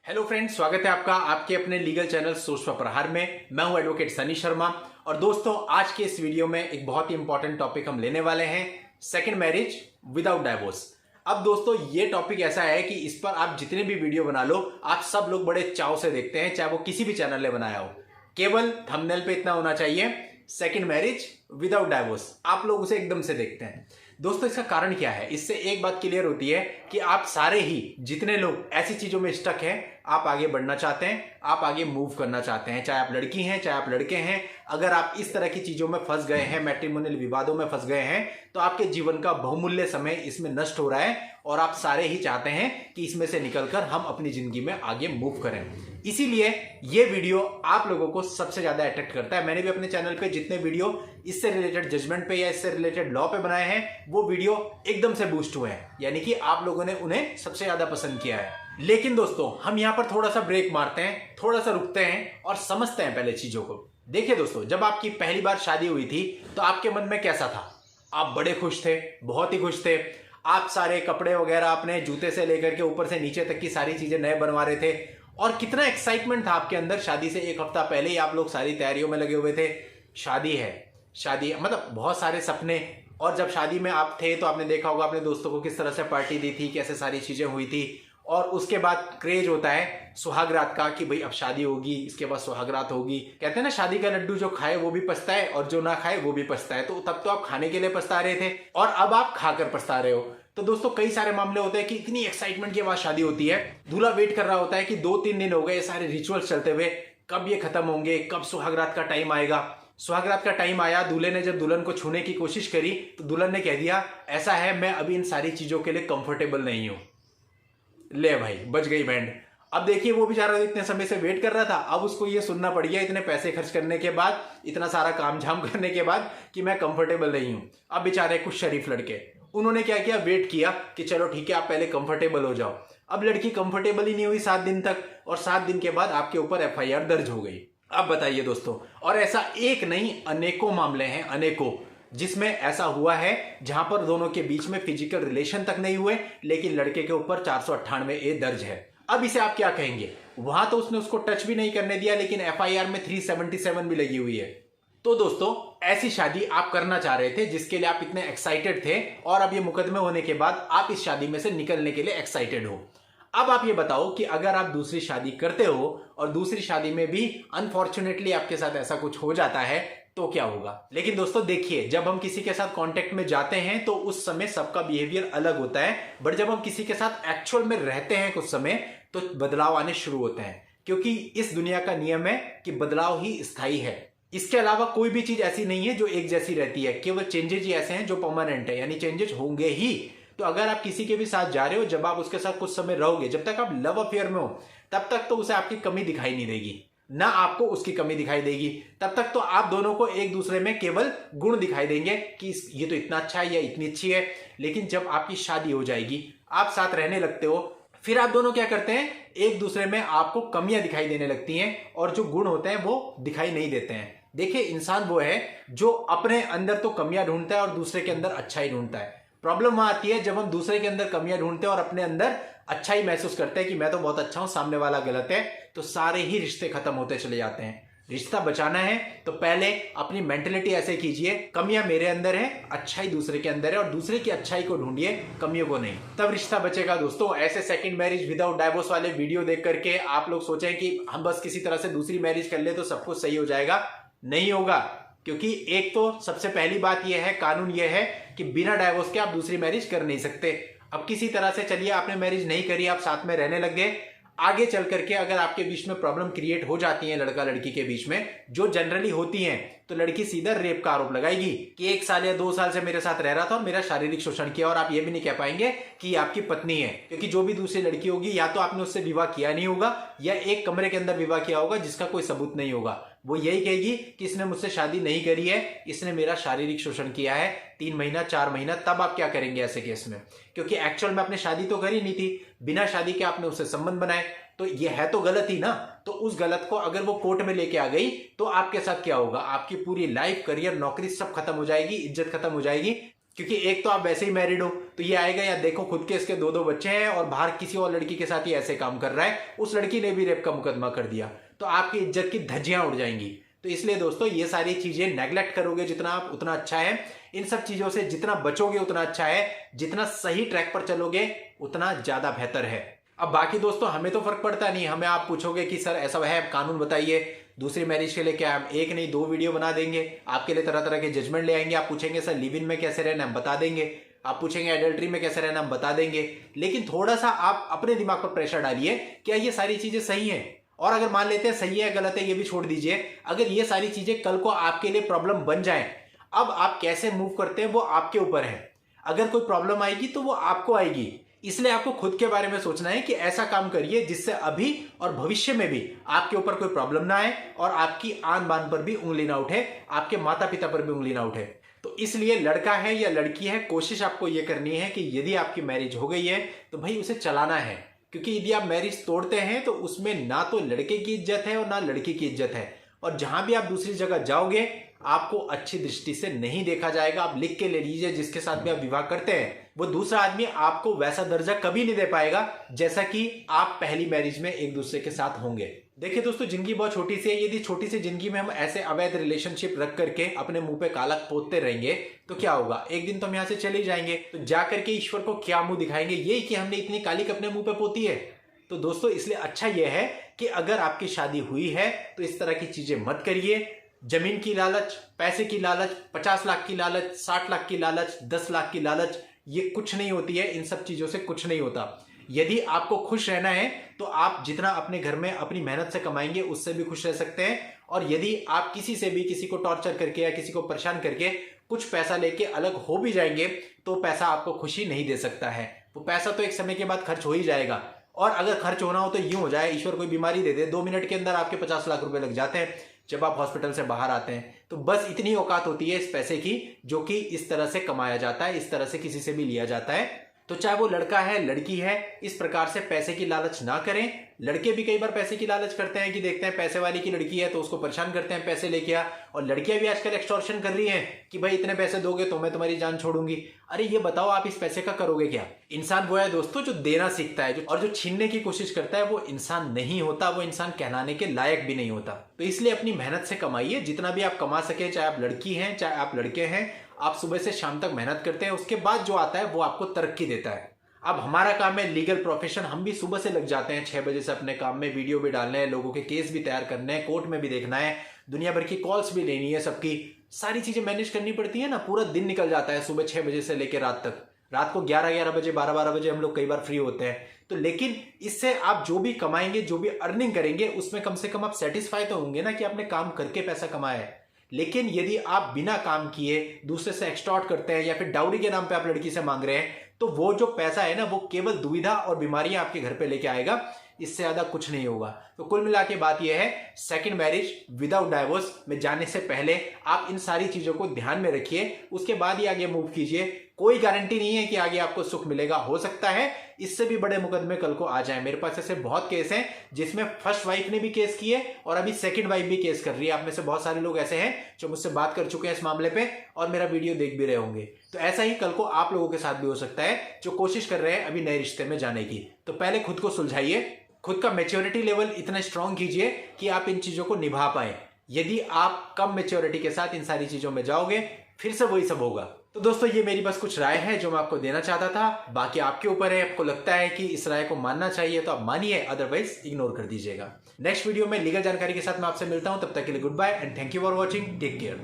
Hello friends, स्वागत है आपका आपके अपने लीगल चैनल सोच पर प्रहार में। मैं हूं एडवोकेट सनी शर्मा। और दोस्तों, आज के इस वीडियो में एक बहुत ही इंपॉर्टेंट टॉपिक हम लेने वाले हैं, सेकंड मैरिज विदाउट डाइवोर्स। अब दोस्तों, ये टॉपिक ऐसा है कि इस पर आप जितने भी वीडियो बना लो, आप सब लोग बड़े चाव से देखते हैं, चाहे वो किसी भी चैनल ने बनाया हो। केवल थंबनेल पे इतना होना चाहिए, सेकंड मैरिज विदाउट डाइवोर्स, आप लोग उसे एकदम से देखते हैं। दोस्तों, इसका कारण क्या है? इससे एक बात क्लियर होती है कि आप सारे ही जितने लोग ऐसी चीजों में स्टक हैं, आप आगे बढ़ना चाहते हैं, आप आगे मूव करना चाहते हैं, चाहे आप लड़की हैं चाहे आप लड़के हैं। अगर आप इस तरह की चीजों में फंस गए हैं, मैट्रिमोनियल विवादों में फंस गए हैं, तो आपके जीवन का बहुमूल्य समय इसमें नष्ट हो रहा है और आप सारे ही चाहते हैं कि इसमें से निकलकर हम अपनी जिंदगी में आगे मूव करें। इसीलिए ये वीडियो आप लोगों को सबसे ज्यादा अट्रैक्ट करता है। मैंने भी अपने चैनल पे जितने वीडियो इससे रिलेटेड जजमेंट पे या इससे रिलेटेड लॉ पे बनाए हैं, वो वीडियो एकदम से बूस्ट हुए हैं, यानी कि आप लोगों ने उन्हें सबसे ज्यादा पसंद किया है। लेकिन दोस्तों, हम यहां पर थोड़ा सा ब्रेक मारते हैं, थोड़ा सा रुकते हैं और समझते हैं पहले चीजों को। देखिए दोस्तों, जब आपकी पहली बार शादी हुई थी तो आपके मन में कैसा था? आप बड़े खुश थे, बहुत ही खुश थे। आप सारे कपड़े वगैरह अपने जूते से लेकर के ऊपर से नीचे तक की सारी चीजें नए बनवा रहे थे और कितना एक्साइटमेंट था आपके अंदर। शादी से एक हफ्ता पहले ही आप लोग सारी तैयारियों में लगे हुए थे। शादी है, शादी मतलब बहुत सारे सपने। और जब शादी में आप थे तो आपने देखा होगा अपने दोस्तों को किस तरह से पार्टी दी थी, कैसे सारी चीजें हुई थी। और उसके बाद क्रेज होता है सुहाग रात का कि भाई अब शादी होगी, इसके बाद सुहाग रात होगी। कहते हैं ना, शादी का लड्डू जो खाए वो भी पछता है और जो ना खाए वो भी पछता है। तो तब तो आप खाने के लिए पछता रहे थे और अब आप खाकर पछता रहे हो। तो दोस्तों, कई सारे मामले होते हैं कि इतनी एक्साइटमेंट के बाद शादी होती है, दूल्हा वेट कर रहा होता है कि 2-3 दिन हो गए सारे रिचुअल्स चलते हुए, कब ये खत्म होंगे, कब सुहाग रात का टाइम आएगा। सुहाग रात का टाइम आया, दूल्हे ने जब दुल्हन को छूने की कोशिश करी तो दुल्हन ने कह दिया, ऐसा है मैं अभी इन सारी चीजों के लिए कंफर्टेबल नहीं हूं। ले भाई, बच गई बैंड। अब देखिए, वो बेचारा इतने समय से वेट कर रहा था, अब उसको ये सुनना पड़ गया इतने पैसे खर्च करने के बाद, इतना सारा काम झाम करने के बाद कि मैं कंफर्टेबल नहीं हूं। अब बेचारे कुछ शरीफ लड़के, उन्होंने क्या किया, वेट किया कि चलो ठीक है, आप पहले कंफर्टेबल हो जाओ। अब लड़की कंफर्टेबल ही नहीं हुई 7 दिन तक, और 7 दिन के बाद आपके ऊपर एफआईआर दर्ज हो गई। अब बताइए दोस्तों, और ऐसा एक नहीं अनेकों मामले हैं, अनेकों, जिसमें ऐसा हुआ है जहां पर दोनों के बीच में फिजिकल रिलेशन तक नहीं हुए, लेकिन लड़के के ऊपर 498A दर्ज है। अब इसे आप क्या कहेंगे? वहां तो उसने उसको टच भी नहीं करने दिया, लेकिन एफआईआर में 377 भी लगी हुई है। तो दोस्तों, ऐसी शादी आप करना चाह रहे थे जिसके लिए आप इतने एक्साइटेड थे, और अब ये मुकदमे होने के बाद आप इस शादी में से निकलने के लिए एक्साइटेड हो। अब आप ये बताओ कि अगर आप दूसरी शादी करते हो और दूसरी शादी में भी अनफॉर्चुनेटली आपके साथ ऐसा कुछ हो जाता है तो क्या होगा? लेकिन दोस्तों देखिए, जब हम किसी के साथ कांटेक्ट में जाते हैं तो उस समय सबका बिहेवियर अलग होता है, बट जब हम किसी के साथ एक्चुअल में रहते हैं कुछ समय, तो बदलाव आने शुरू होते हैं। क्योंकि इस दुनिया का नियम है कि बदलाव ही स्थायी है। इसके अलावा कोई भी चीज ऐसी नहीं है जो एक जैसी रहती है, केवल चेंजेस ही ऐसे हैं जो परमानेंट है, यानी चेंजेस होंगे ही। तो अगर आप किसी के भी साथ जा रहे हो, जब आप उसके साथ कुछ समय रहोगे, जब तक आप लव अफेयर में हो, तब तक तो उसे आपकी कमी दिखाई नहीं देगी, ना आपको उसकी कमी दिखाई देगी। तब तक तो आप दोनों को एक दूसरे में केवल गुण दिखाई देंगे कि ये तो इतना अच्छा है या इतनी अच्छी है। लेकिन जब आपकी शादी हो जाएगी, आप साथ रहने लगते हो, फिर आप दोनों क्या करते हैं, एक दूसरे में आपको कमियां दिखाई देने लगती हैं और जो गुण होते हैं वो दिखाई नहीं देते हैं। देखिए, इंसान वो है जो अपने अंदर तो कमियां ढूंढता है और दूसरे के अंदर अच्छा ही ढूंढता है। प्रॉब्लम वहां आती है जब हम दूसरे के अंदर कमियां ढूंढते हैं और अपने अंदर अच्छा ही महसूस करते हैं कि मैं तो बहुत अच्छा हूं, सामने वाला गलत है, तो सारे ही रिश्ते खत्म होते चले जाते हैं। रिश्ता बचाना है तो पहले अपनी मेंटेलिटी ऐसे कीजिए, कमियां मेरे अंदर है, अच्छाई दूसरे के अंदर है, और दूसरे की अच्छाई को ढूंढिए, कमियों को नहीं, तब रिश्ता बचेगा। दोस्तों, ऐसे सेकंड मैरिज विदाउट डाइवोर्स वाले वीडियो देख करके आप लोग सोचें कि हम बस किसी तरह से दूसरी मैरिज कर ले तो सब कुछ सही हो जाएगा। नहीं होगा, क्योंकि एक तो सबसे पहली बात यह है, कानून यह है कि बिना डाइवोर्स के आप दूसरी मैरिज कर नहीं सकते। अब किसी तरह से चलिए आपने मैरिज नहीं करी, आप साथ में रहने लग गए, आगे चल करके अगर आपके बीच में प्रॉब्लम क्रिएट हो जाती है लड़का लड़की के बीच में, जो जनरली होती हैं, तो लड़की सीधा रेप का आरोप लगाएगी कि 1 साल या 2 साल से मेरे साथ रह रहा था और मेरा शारीरिक शोषण किया, और आप ये भी नहीं कह पाएंगे कि आपकी पत्नी है, क्योंकि जो भी दूसरी लड़की होगी, या तो आपने उससे विवाह किया नहीं होगा या एक कमरे के अंदर विवाह किया होगा जिसका कोई सबूत नहीं होगा। वो यही कहेगी कि इसने मुझसे शादी नहीं करी है, इसने मेरा शारीरिक शोषण किया है 3 महीना 4 महीना। तब आप क्या करेंगे ऐसे केस में? क्योंकि एक्चुअल में आपने शादी तो करी नहीं थी, बिना शादी के आपने उससे संबंध बनाए, तो ये है तो गलत ही ना। तो उस गलत को अगर वो कोर्ट में लेके आ गई तो आपके साथ क्या होगा? आपकी पूरी लाइफ, करियर, नौकरी सब खत्म हो जाएगी, इज्जत खत्म हो जाएगी। क्योंकि एक तो आप वैसे ही मैरिड हो, तो ये आएगा या देखो खुद के इसके 2-2 बच्चे हैं और बाहर किसी और लड़की के साथ ही ऐसे काम कर रहा है, उस लड़की ने भी रेप का मुकदमा कर दिया, तो आपकी इज्जत की धज्जियां उड़ जाएंगी। तो इसलिए दोस्तों ये सारी चीजें नेगलेक्ट करोगे जितना आप उतना अच्छा है। इन सब चीजों से जितना बचोगे उतना अच्छा है, जितना सही ट्रैक पर चलोगे उतना ज्यादा बेहतर है। अब बाकी दोस्तों हमें तो फर्क पड़ता नहीं, हमें आप पूछोगे कि सर ऐसा है कानून बताइए, दूसरी मैरिज के लिए क्या हम 1 नहीं 2 वीडियो बना देंगे, आपके लिए तरह तरह के जजमेंट ले आएंगे। आप पूछेंगे सर लिव इन में कैसे रहना, हम बता देंगे। आप पूछेंगे एडल्ट्री में कैसे रहना, हम बता देंगे। लेकिन थोड़ा सा आप अपने दिमाग पर प्रेशर डालिए, क्या ये सारी चीजें सही हैं? और अगर मान लेते हैं सही है गलत है ये भी छोड़ दीजिए, अगर ये सारी चीजें कल को आपके लिए प्रॉब्लम बन जाए, अब आप कैसे मूव करते हैं वो आपके ऊपर है। अगर कोई प्रॉब्लम आएगी तो वो आपको आएगी, इसलिए आपको खुद के बारे में सोचना है कि ऐसा काम करिए जिससे अभी और भविष्य में भी आपके ऊपर कोई प्रॉब्लम ना आए और आपकी आन बान पर भी उंगली ना उठे, आपके माता पिता पर भी उंगली ना उठे। तो इसलिए लड़का है या लड़की है, कोशिश आपको यह करनी है कि यदि आपकी मैरिज हो गई है तो भाई उसे चलाना है। क्योंकि यदि आप मैरिज तोड़ते हैं तो उसमें ना तो लड़के की इज्जत है और ना लड़की की इज्जत है, और जहां भी आप दूसरी जगह जाओगे आपको अच्छी दृष्टि से नहीं देखा जाएगा। आप लिख के ले लीजिए, जिसके साथ भी आप विवाह करते हैं वो दूसरा आदमी आपको वैसा दर्जा कभी नहीं दे पाएगा जैसा कि आप पहली मैरिज में एक दूसरे के साथ होंगे। देखिए दोस्तों, जिंदगी बहुत छोटी सी है, यदि छोटी सी जिंदगी में हम ऐसे अवैध रिलेशनशिप रख करके अपने मुंह पे काला पोतते रहेंगे तो क्या होगा, एक दिन तो हम यहां से चले जाएंगे, तो जाकर के ईश्वर को क्या मुंह दिखाएंगे, यही कि हमने इतनी कालिक अपने मुंह पे पोती है। तो दोस्तों इसलिए अच्छा यह है कि अगर आपकी शादी हुई है तो इस तरह की चीजें मत करिए। जमीन की लालच, पैसे की लालच, 50 लाख की लालच, 60 लाख की लालच, 10 लाख की लालच, ये कुछ नहीं होती है। इन सब चीजों से कुछ नहीं होता। यदि आपको खुश रहना है तो आप जितना अपने घर में अपनी मेहनत से कमाएंगे उससे भी खुश रह सकते हैं। और यदि आप किसी से भी किसी को टॉर्चर करके या किसी को परेशान करके कुछ पैसा लेके अलग हो भी जाएंगे तो पैसा आपको खुशी नहीं दे सकता है। वो पैसा तो एक समय के बाद खर्च हो ही जाएगा, और अगर खर्च होना हो तो यूं हो जाए ईश्वर कोई बीमारी दे दे, 2 मिनट के अंदर आपके 50 लाख रुपए लग जाते हैं जब आप हॉस्पिटल से बाहर आते हैं। तो बस इतनी औकात होती है इस पैसे की जो कि इस तरह से कमाया जाता है, इस तरह से किसी से भी लिया जाता है। तो चाहे वो लड़का है लड़की है, इस प्रकार से पैसे की लालच ना करें। लड़के भी कई बार पैसे की लालच करते हैं कि देखते हैं पैसे वाली की लड़की है तो उसको परेशान करते हैं पैसे लेके आ, और लड़कियां भी आजकल एक्सटॉर्शन कर रही हैं कि भाई इतने पैसे दोगे तो मैं तुम्हारी जान छोड़ूंगी। अरे ये बताओ आप इस पैसे का करोगे क्या? इंसान वो है दोस्तों जो देना सीखता है, और जो छीनने की कोशिश करता है वो इंसान नहीं होता, वो इंसान कहलाने के लायक भी नहीं होता। तो इसलिए अपनी मेहनत से कमाइए, जितना भी आप कमा सके, चाहे आप लड़की हैं चाहे आप लड़के हैं। आप सुबह से शाम तक मेहनत करते हैं, उसके बाद जो आता है वो आपको तरक्की देता है। अब हमारा काम है लीगल प्रोफेशन, हम भी सुबह से लग जाते हैं 6 बजे से अपने काम में, वीडियो भी डालने हैं, लोगों के केस भी तैयार करने हैं, कोर्ट में भी देखना है, दुनिया भर की कॉल्स भी लेनी है, सबकी सारी चीजें मैनेज करनी पड़ती है ना। पूरा दिन निकल जाता है सुबह 6 बजे से लेकर रात तक। रात को 11-11 बजे 12-12 बजे हम लोग कई बार फ्री होते हैं। तो लेकिन इससे आप जो भी कमाएंगे, जो भी अर्निंग करेंगे, उसमें कम से कम आप सेटिस्फाई तो होंगे ना कि आपने काम करके पैसा कमाया है। लेकिन यदि आप बिना काम किए दूसरे से एक्सटॉर्ट करते हैं या फिर डाउरी के नाम पे आप लड़की से मांग रहे हैं, तो वो जो पैसा है ना वो केवल दुविधा और बीमारियां आपके घर पे लेके आएगा, इससे ज्यादा कुछ नहीं होगा। तो कुल मिला के बात यह है, सेकंड मैरिज विदाउट डाइवोर्स में जाने से पहले आप इन सारी चीजों को ध्यान में रखिए, उसके बाद ही आगे मूव कीजिए। कोई गारंटी नहीं है कि आगे आपको सुख मिलेगा, हो सकता है इससे भी बड़े मुकदमे कल को आ जाए। मेरे पास ऐसे बहुत केस हैं जिसमें फर्स्ट वाइफ ने भी केस किए और अभी सेकंड वाइफ भी केस कर रही है। आप में से बहुत सारे लोग ऐसे हैं जो मुझसे बात कर चुके हैं इस मामले पे और मेरा वीडियो देख भी रहे होंगे। तो ऐसा ही कल को आप लोगों के साथ भी हो सकता है जो कोशिश कर रहे हैं अभी नए रिश्ते में जाने की। तो पहले खुद को सुलझाइए, खुद का मैच्योरिटी लेवल इतना स्ट्रांग कीजिए कि आप इन चीजों को निभा पाए। यदि आप कम मैच्योरिटी के साथ इन सारी चीजों में जाओगे फिर से वही सब होगा। तो दोस्तों ये मेरी बस कुछ राय है जो मैं आपको देना चाहता था, बाकी आपके ऊपर है। आपको लगता है कि इस राय को मानना चाहिए तो आप मानिए, अदरवाइज इग्नोर कर दीजिएगा। नेक्स्ट वीडियो में लीगल जानकारी के साथ मैं आपसे मिलता हूं, तब तक के लिए good bye and thank you for watching, take care.